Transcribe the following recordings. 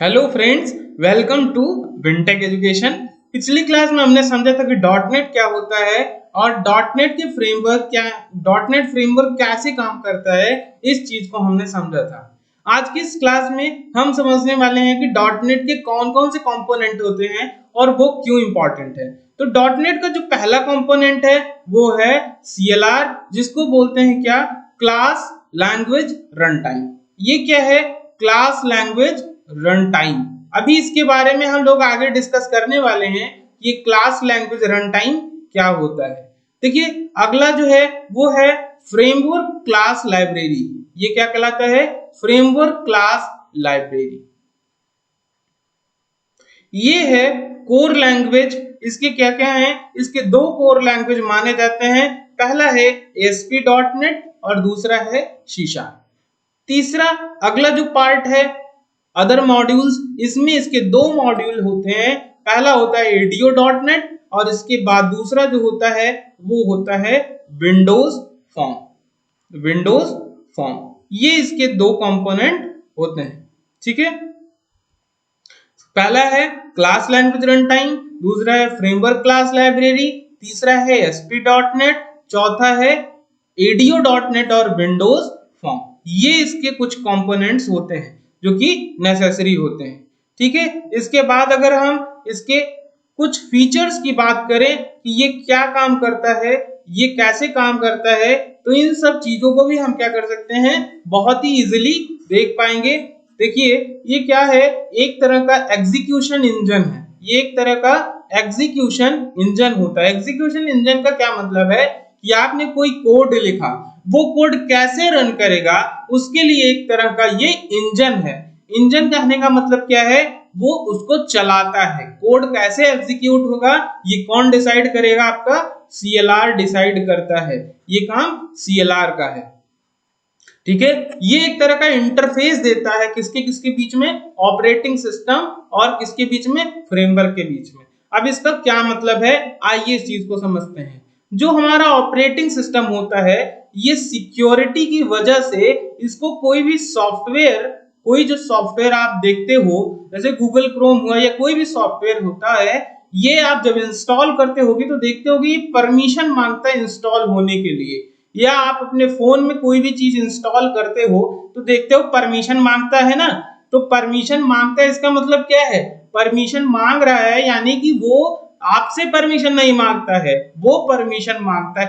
Hello friends, welcome to Vintech education. पिछली class में हमने समझा था कि डॉट नेट क्या होता है और डॉट नेट फ्रेमवर्क कैसे काम करता है, इस चीज को हमने समझा था। आज की इस क्लास में हम समझने वाले हैं कि डॉट नेट के कौन कौन से कंपोनेंट होते हैं और वो क्यों इंपॉर्टेंट है। तो डॉट नेट का जो पहला कंपोनेंट है वो है CLR, जिसको बोलते हैं क्या, क्लास लैंग्वेज रन टाइम। ये क्या है, क्लास लैंग्वेज रन टाइम। अभी इसके बारे में हम लोग आगे डिस्कस करने वाले हैं कि ये क्लास लैंग्वेज रन टाइम क्या होता है। देखिए, अगला जो है वो है फ्रेमवर्क क्लास लाइब्रेरी। ये क्या कहलाता है, फ्रेमवर्क क्लास लाइब्रेरी। ये है कोर लैंग्वेज। इसके क्या क्या है, इसके दो कोर लैंग्वेज माने जाते हैं। पहला है ASP.NET और दूसरा है C#। तीसरा अगला जो पार्ट है अदर मॉड्यूल्स, इसमें इसके दो मॉड्यूल होते हैं। पहला होता है ADO.NET और इसके बाद दूसरा जो होता है वो होता है विंडोज फॉर्म। विंडोज फॉर्म, ये इसके दो कंपोनेंट होते हैं। ठीक है, पहला है क्लास लैंग्वेज रन टाइम, दूसरा है फ्रेमवर्क क्लास लाइब्रेरी, तीसरा है ASP.NET, चौथा है ADO.NET और विंडोज फॉर्म। ये इसके कुछ कंपोनेंट्स होते हैं जो कि नेसेसरी होते हैं। ठीक है, इसके बाद अगर हम इसके कुछ फीचर्स की बात करें कि ये क्या काम करता है, ये कैसे काम करता है, तो इन सब चीजों को भी हम क्या कर सकते हैं, बहुत ही इजीली देख पाएंगे। देखिए, ये क्या है, एक तरह का एग्जीक्यूशन इंजन है। ये एक तरह का एग्जीक्यूशन इंजन होता है। एग्जीक्यूशन इंजन का क्या मतलब है कि आपने कोई कोड लिखा, वो कोड कैसे रन करेगा उसके लिए एक तरह का ये इंजन है। इंजन कहने का मतलब क्या है, वो उसको चलाता है। कोड कैसे एग्जीक्यूट होगा ये कौन डिसाइड करेगा, आपका CLR डिसाइड करता है। ये काम CLR का है। ठीक है, ये एक तरह का इंटरफेस देता है किसके किसके बीच में, ऑपरेटिंग सिस्टम और किसके बीच में, फ्रेमवर्क के बीच में। अब इसका क्या मतलब है, आइए इस चीज को समझते हैं। जो हमारा ऑपरेटिंग सिस्टम होता है, ये सिक्योरिटी की वजह से इसको कोई जो सॉफ्टवेयर आप देखते हो, जैसे गूगल क्रोम हुआ या कोई भी सॉफ्टवेयर होता है, ये आप जब इंस्टॉल करते होगे तो देखते होगे ये परमिशन मांगता है इंस्टॉल होने के लिए। या आप अपने फोन में कोई भी चीज इंस्टॉल करते हो तो देखते हो परमिशन मांगता है ना। तो परमिशन मांगता है, इसका मतलब क्या है, परमिशन मांग रहा है, यानी कि वो आपसे परमिशन नहीं मांगता है, वो परमिशन मांगता है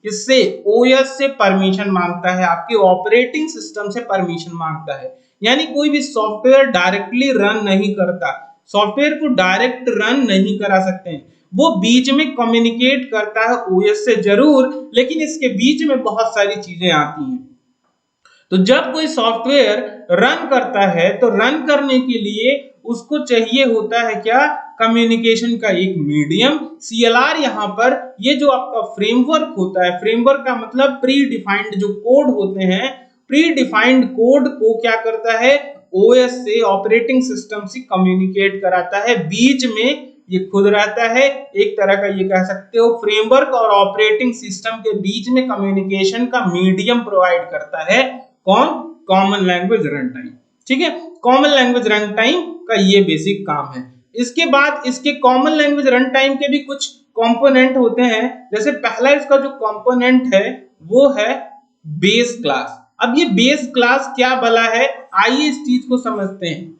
किससे, OS से परमिशन मांगता है, आपके ऑपरेटिंग सिस्टम से परमिशन मांगता है। यानी कोई भी सॉफ्टवेयर डायरेक्टली रन नहीं करता, सॉफ्टवेयर को डायरेक्ट रन नहीं करा सकते हैं, वो बीच में कम्युनिकेट करता है OS से जरूर, लेकिन इसके बीच में बहुत सारी चीजें आती हैं। तो जब कोई सॉफ्टवेयर रन करता है तो रन करने के लिए उसको चाहिए होता है क्या, कम्युनिकेशन का एक मीडियम। CLR यहाँ पर ये जो आपका फ्रेमवर्क होता है, फ्रेमवर्क का मतलब प्री डिफाइंड जो कोड होते हैं, प्री डिफाइंड कोड को क्या करता है, OS से, ऑपरेटिंग सिस्टम से कम्युनिकेट कराता है। बीच में ये खुद रहता है, एक तरह का ये कह सकते हो फ्रेमवर्क और ऑपरेटिंग सिस्टम के बीच में कम्युनिकेशन का मीडियम प्रोवाइड करता है। कौन, कॉमन लैंग्वेज रन टाइम। ठीक है, कॉमन लैंग्वेज रन टाइम का ये बेसिक काम है। इसके बाद इसके कॉमन लैंग्वेज रन टाइम के भी कुछ कंपोनेंट होते हैं। जैसे पहला इसका जो कंपोनेंट है वो है बेस क्लास। अब ये बेस क्लास क्या भला है, आइए इस चीज को समझते हैं।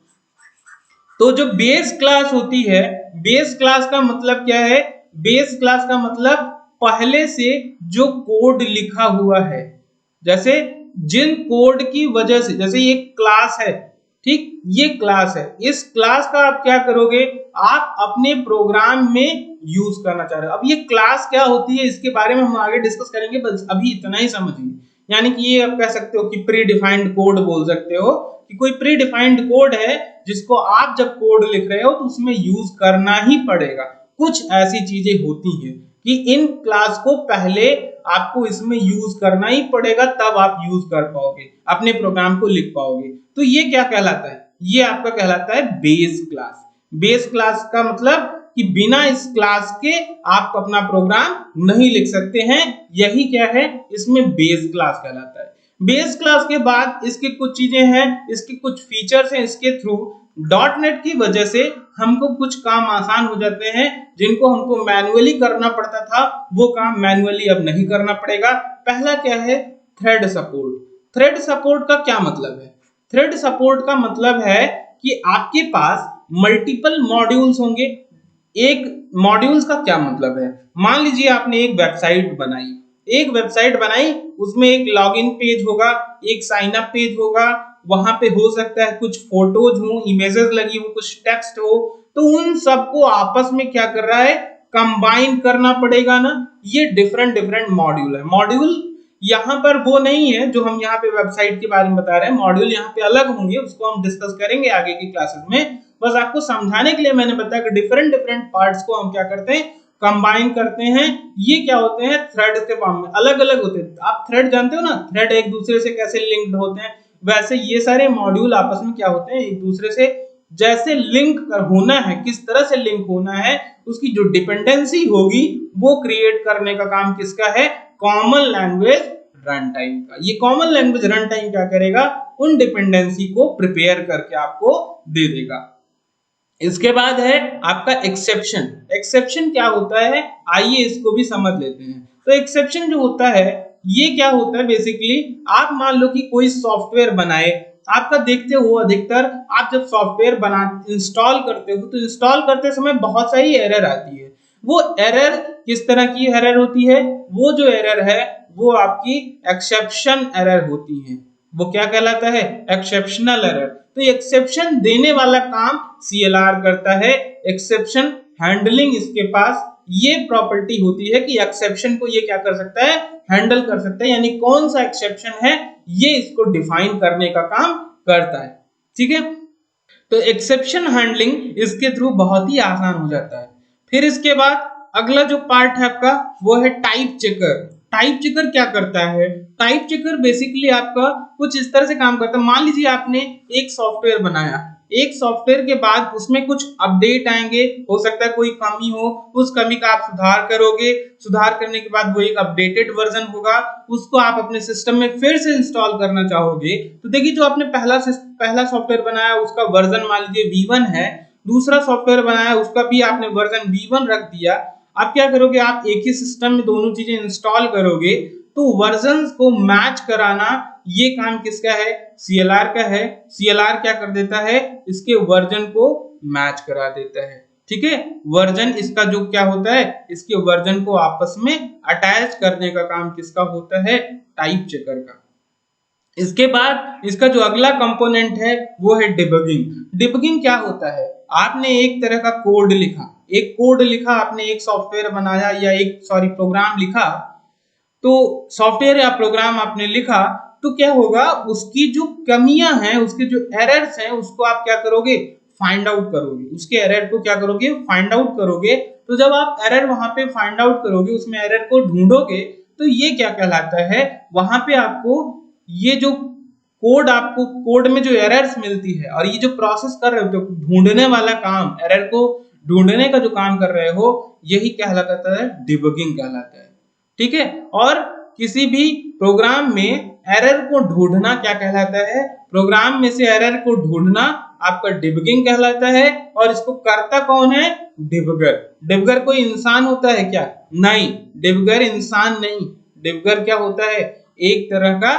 तो जो बेस क्लास होती है, बेस क्लास का मतलब क्या है, बेस क्लास का मतलब पहले से जो कोड लिखा हुआ है, जैसे जिन कोड की वजह से, जैसे ये क्लास है, ठीक, ये क्लास है, इस क्लास का आप क्या करोगे, आप अपने प्रोग्राम में यूज करना चाह रहे हो। अब ये क्लास क्या होती है इसके बारे में हम आगे डिस्कस करेंगे, बस अभी इतना ही समझिए। यानी कि ये आप कह सकते हो कि प्री डिफाइंड कोड बोल सकते हो, कि कोई प्री डिफाइंड कोड है जिसको आप जब कोड लिख रहे हो तो उसमें यूज करना ही पड़ेगा। कुछ ऐसी चीजें होती हैं कि इन क्लास को पहले आपको इसमें यूज करना ही पड़ेगा, तब आप यूज कर पाओगे, अपने प्रोग्राम को लिख पाओगे। तो ये क्या कहलाता है, ये आपका कहलाता है बेस क्लास। बेस क्लास का मतलब कि बिना इस क्लास के आप अपना प्रोग्राम नहीं लिख सकते हैं, यही क्या है, इसमें बेस क्लास कहलाता है। बेस क्लास के बाद इसके कुछ चीजें हैं, इसके कुछ फीचर्स हैं, इसके थ्रू डॉट नेट की वजह से हमको कुछ काम आसान हो जाते हैं, जिनको हमको मैन्युअली करना पड़ता था वो काम मैन्युअली अब नहीं करना पड़ेगा। पहला क्या है, थ्रेड सपोर्ट। थ्रेड सपोर्ट का क्या मतलब है? थ्रेड सपोर्ट का मतलब है कि आपके पास मल्टीपल मॉड्यूल्स होंगे। एक मॉड्यूल्स का क्या मतलब है, मान लीजिए आपने एक वेबसाइट बनाई, उसमें एक लॉगिन पेज होगा, एक साइन अप पेज होगा, वहां पे हो सकता है कुछ फोटोज हो, इमेजेस लगी हो, कुछ टेक्स्ट हो, तो उन सबको आपस में क्या कर रहा है, कंबाइन करना पड़ेगा ना। ये डिफरेंट डिफरेंट मॉड्यूल है। मॉड्यूल यहाँ पर वो नहीं है जो हम यहाँ पे वेबसाइट के बारे में बता रहे हैं, मॉड्यूल यहाँ पे अलग होंगे, उसको हम डिस्कस करेंगे आगे की क्लासेस में। बस आपको समझाने के लिए मैंने बताया कि डिफरेंट डिफरेंट पार्ट्स को हम क्या करते हैं, कंबाइन करते हैं। ये क्या होते हैं, थ्रेड के फॉर्म में अलग अलग होते हैं। आप थ्रेड जानते हो ना, थ्रेड एक दूसरे से कैसे लिंक्ड होते हैं, वैसे ये सारे मॉड्यूल आपस में क्या होते हैं, एक दूसरे से जैसे लिंक होना है, किस तरह से लिंक होना है, उसकी जो डिपेंडेंसी होगी वो क्रिएट करने का काम किसका है, कॉमन लैंग्वेज रन टाइम का। ये कॉमन लैंग्वेज रन टाइम क्या करेगा, उन डिपेंडेंसी को प्रिपेयर करके आपको दे देगा। इसके बाद है आपका एक्सेप्शन। एक्सेप्शन क्या होता है, आइए इसको भी समझ लेते हैं। तो एक्सेप्शन जो होता है, ये क्या होता है, बेसिकली आप मान लो कि कोई सॉफ्टवेयर बनाए, आपका देखते हो अधिकतर आप जब सॉफ्टवेयर बना इंस्टॉल करते हो तो इंस्टॉल करते समय बहुत सारी एरर आती है। वो एरर किस तरह की एरर होती है, वो जो एरर है वो आपकी एक्सेप्शन एरर होती है। वो क्या कहलाता है, एक्सेप्शनल एरर। तो एक्सेप्शन देने वाला काम CLR करता है। एक्सेप्शन हैंडलिंग इसके पास ये प्रॉपर्टी होती है कि एक्सेप्शन को ये क्या कर सकता है, हैंडल कर सकता है, यानी कौन सा एक्सेप्शन है ये इसको डिफाइन करने का काम करता है। ठीक है, तो एक्सेप्शन हैंडलिंग इसके थ्रू बहुत ही आसान हो जाता है। फिर इसके बाद अगला जो पार्ट है आपका वो है टाइप चेकर। टाइप चेकर क्या करता है, टाइप चेकर बेसिकली आपका कुछ इस तरह से काम करता है। मान लीजिए आपने एक सॉफ्टवेयर बनाया, एक सॉफ्टवेयर के बाद उसमें कुछ अपडेट आएंगे, हो सकता है कोई कमी हो, उस कमी का आप सुधार करोगे, सुधार करने के बाद वो एक अपडेटेड वर्जन होगा, उसको आप अपने सिस्टम में फिर से इंस्टॉल करना चाहोगे। तो देखिए जो आपने पहला सॉफ्टवेयर बनाया उसका वर्जन मान लीजिए V1 है, दूसरा सॉफ्टवेयर बनाया उसका भी आपने वर्जन V1 रख दिया। आप क्या करोगे, आप एक ही सिस्टम में दोनों चीजें इंस्टॉल करोगे, तो वर्जन को मैच कराना ये काम किसका है, CLR का है। CLR क्या कर देता है, इसके वर्जन को मैच करा देता है। ठीक है, वर्जन इसका जो क्या होता है, इसके वर्जन को आपस में अटैच करने का काम किसका होता है, टाइप चेकर का। इसके बाद इसका जो अगला कंपोनेंट है वो है डिबगिंग। डिबगिंग क्या होता है, आपने एक तरह का कोड लिखा, आपने एक सॉफ्टवेयर बनाया या एक प्रोग्राम लिखा, तो सॉफ्टवेयर या प्रोग्राम आपने लिखा, तो क्या होगा, उसकी जो कमियां हैं, उसके जो एरर्स हैं, उसको आप क्या करोगे, फाइंड आउट करोगे। उसके एरर को क्या करोगे, फाइंड आउट करोगे। तो जब आप एरर वहां पे फाइंड आउट करोगे, उसमें एरर को ढूंढोगे, तो ये क्या कहलाता है, वहां पे आपको ये जो कोड, आपको कोड में जो एरर्स मिलती है और ये जो प्रोसेस कर रहे हो, तो ढूंढने वाला काम, एरर को ढूंढने का जो काम कर रहे हो, यही कहलाता है, डिबगिंग कहलाता है। ठीक है, और किसी भी प्रोग्राम में एरर को ढूंढना क्या कहलाता है, प्रोग्राम में से एरर को ढूंढना आपका डिबगिंग कहलाता है। और इसको करता कौन है, डिबगर। डिबगर कोई इंसान होता है क्या, नहीं, डिबगर इंसान नहीं। डिबगर क्या होता है, एक तरह का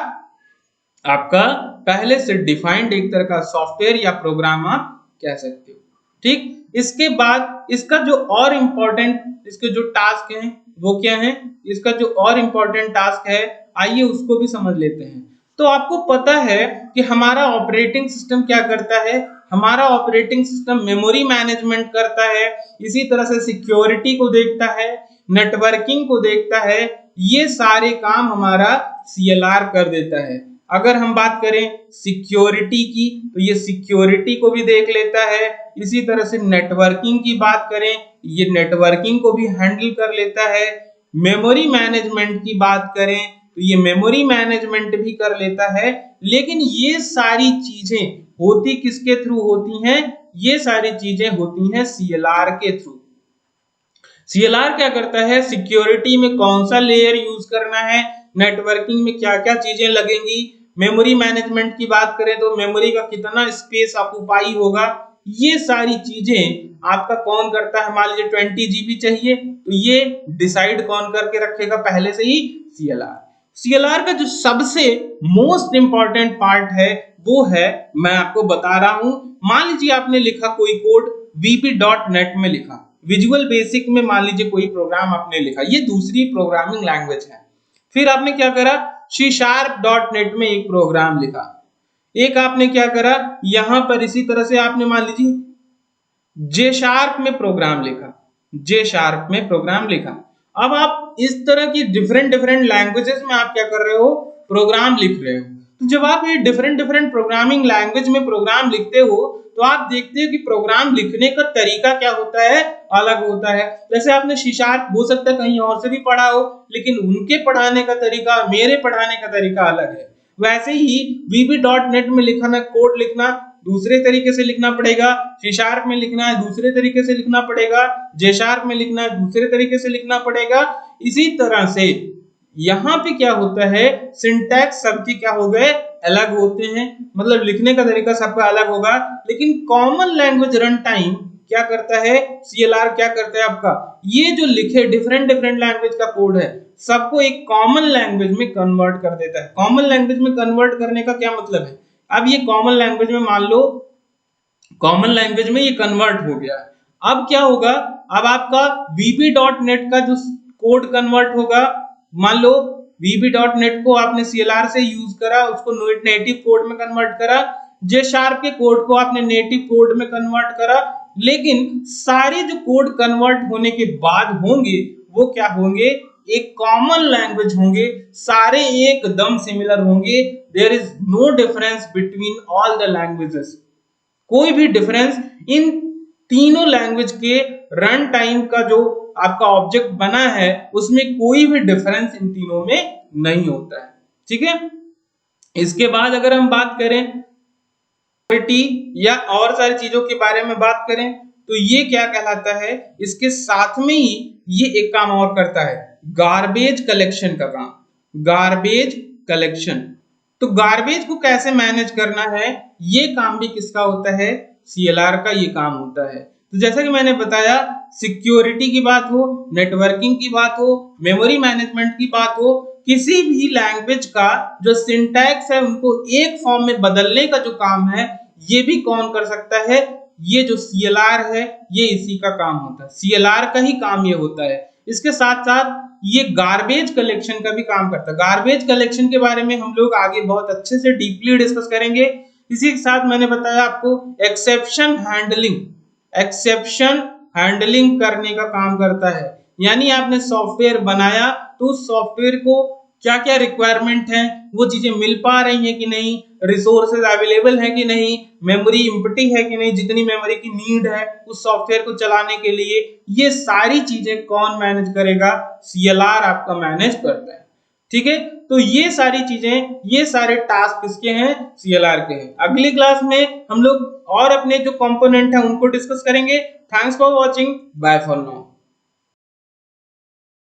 आपका पहले से डिफाइंड एक तरह का सॉफ्टवेयर या प्रोग्राम आप कह सकते हो। ठीक, इसके बाद इसका जो और इंपॉर्टेंट इसके जो टास्क हैं वो क्या है, इसका जो और इंपॉर्टेंट टास्क है आइए उसको भी समझ लेते हैं। तो आपको पता है कि हमारा ऑपरेटिंग सिस्टम क्या करता है, हमारा ऑपरेटिंग सिस्टम मेमोरी मैनेजमेंट करता है, इसी तरह से सिक्योरिटी को देखता है, नेटवर्किंग को देखता है, ये सारे काम हमारा CLR कर देता है। अगर हम बात करें सिक्योरिटी की, तो ये सिक्योरिटी को भी देख लेता है। इसी तरह से नेटवर्किंग की बात करें, ये नेटवर्किंग को भी हैंडल कर लेता है। मेमोरी मैनेजमेंट की बात करें तो ये मेमोरी मैनेजमेंट भी कर लेता है। लेकिन ये सारी चीजें होती किसके थ्रू होती हैं, ये सारी चीजें होती हैं CLR के थ्रू। CLR क्या करता है, सिक्योरिटी में कौन सा लेयर यूज करना है, नेटवर्किंग में क्या क्या चीजें लगेंगी, मेमोरी मैनेजमेंट की बात करें तो मेमोरी का कितना स्पेस ऑक्युपाई होगा, ये सारी चीजें आपका कौन करता है। मान लीजिए 20 GB चाहिए तो ये डिसाइड कौन करके रखेगा पहले से ही, CLR। CLR का जो सबसे मोस्ट इंपॉर्टेंट पार्ट है वो है, मैं आपको बता रहा हूं, मान लीजिए आपने लिखा कोई कोड VB.NET में लिखा, विजुअल बेसिक में मान लीजिए कोई प्रोग्राम आपने लिखा, ये दूसरी प्रोग्रामिंग लैंग्वेज है। फिर आपने क्या करा, C#.NET में एक प्रोग्राम लिखा, एक आपने क्या करा यहां पर इसी तरह से आपने मान लीजिए J# में प्रोग्राम लिखा, J# में प्रोग्राम लिखा। अब आप इस तरह की डिफरेंट लैंग्वेजेस में आप क्या कर रहे हो, प्रोग्राम लिख रहे हो। तो जब आप ये डिफरेंट प्रोग्रामिंग लैंग्वेज में प्रोग्राम लिखते हो तो आप देखते हो कि प्रोग्राम लिखने का तरीका क्या होता है, अलग होता है। जैसे आपने C# हो सकता है कहीं और से भी पढ़ा हो, लेकिन उनके पढ़ाने का तरीका, मेरे पढ़ाने का तरीका अलग है। वैसे ही VB.NET में लिखना, कोड लिखना दूसरे तरीके से लिखना पड़ेगा, C# में लिखना है दूसरे तरीके से लिखना पड़ेगा, J# में लिखना है दूसरे तरीके से लिखना पड़ेगा। इसी तरह से यहाँ पे क्या होता है, सिंटैक्स सबके क्या हो गए, अलग होते हैं, मतलब लिखने का तरीका सबका अलग होगा। लेकिन कॉमन लैंग्वेज रन टाइम क्या करता है, CLR क्या करता है आपका, ये जो लिखे डिफरेंट लैंग्वेज का कोड है सबको एक कॉमन लैंग्वेज में कन्वर्ट कर देता है। कॉमन लैंग्वेज में कन्वर्ट करने का क्या मतलब है, अब ये कॉमन लैंग्वेज में मान लो, कॉमन लैंग्वेज में ये कन्वर्ट हो गया, अब क्या होगा, अब आपका VB.NET का जो कोड कन्वर्ट होगा, मान लो VB.NET को आपने CLR से यूज करा, उसको नेटिव कोड में कन्वर्ट करा, J# के कोड को आपने नेटिव कोड में कन्वर्ट करा, लेकिन सारे जो कोड कन्वर्ट होने के बाद होंगे वो क्या होंगे, एक कॉमन लैंग्वेज होंगे, सारे एकदम सिमिलर होंगे। There is no difference between all the languages, कोई भी डिफरेंस इन तीनों लैंग्वेज के रन टाइम का जो आपका ऑब्जेक्ट बना है उसमें कोई भी डिफरेंस इन तीनों में नहीं होता है। ठीक है, इसके बाद अगर हम बात करें या और सारी चीजों के बारे में बात करें तो ये क्या कहलाता है, इसके साथ में ही ये एक काम और करता है, गार्बेज कलेक्शन का काम, गार्बेज कलेक्शन। तो गार्बेज को कैसे मैनेज करना है, ये काम भी किसका होता है, CLR का ये काम होता है। तो जैसा कि मैंने बताया, सिक्योरिटी की बात हो, नेटवर्किंग की बात हो, मेमोरी मैनेजमेंट की बात हो, किसी भी लैंग्वेज का जो सिंटैक्स है उनको एक फॉर्म में बदलने का जो काम है ये भी कौन कर सकता है, ये जो CLR है ये इसी का काम होता है, CLR का ही काम ये होता है। इसके साथ साथ ये गार्बेज कलेक्शन का भी काम करता है। गार्बेज कलेक्शन के बारे में हम लोग आगे बहुत अच्छे से डीपली डिस्कस करेंगे। इसी के साथ मैंने बताया आपको एक्सेप्शन हैंडलिंग, एक्सेप्शन हैंडलिंग करने का काम करता है, यानी आपने सॉफ्टवेयर बनाया तो उस सॉफ्टवेयर को क्या क्या रिक्वायरमेंट है, वो चीजें मिल पा रही हैं कि नहीं, रिसोर्सेज अवेलेबल है कि नहीं, मेमोरी एम्प्टी है कि नहीं, जितनी मेमोरी की नीड है उस सॉफ्टवेयर को चलाने के लिए, ये सारी चीजें कौन मैनेज करेगा, CLR आपका मैनेज करता है। ठीक है, तो ये सारी चीजें, ये सारे टास्क किसके हैं, CLR के हैं। अगली क्लास में हम लोग और अपने जो कंपोनेंट हैं उनको डिस्कस करेंगे। Thanks for watching, bye for now.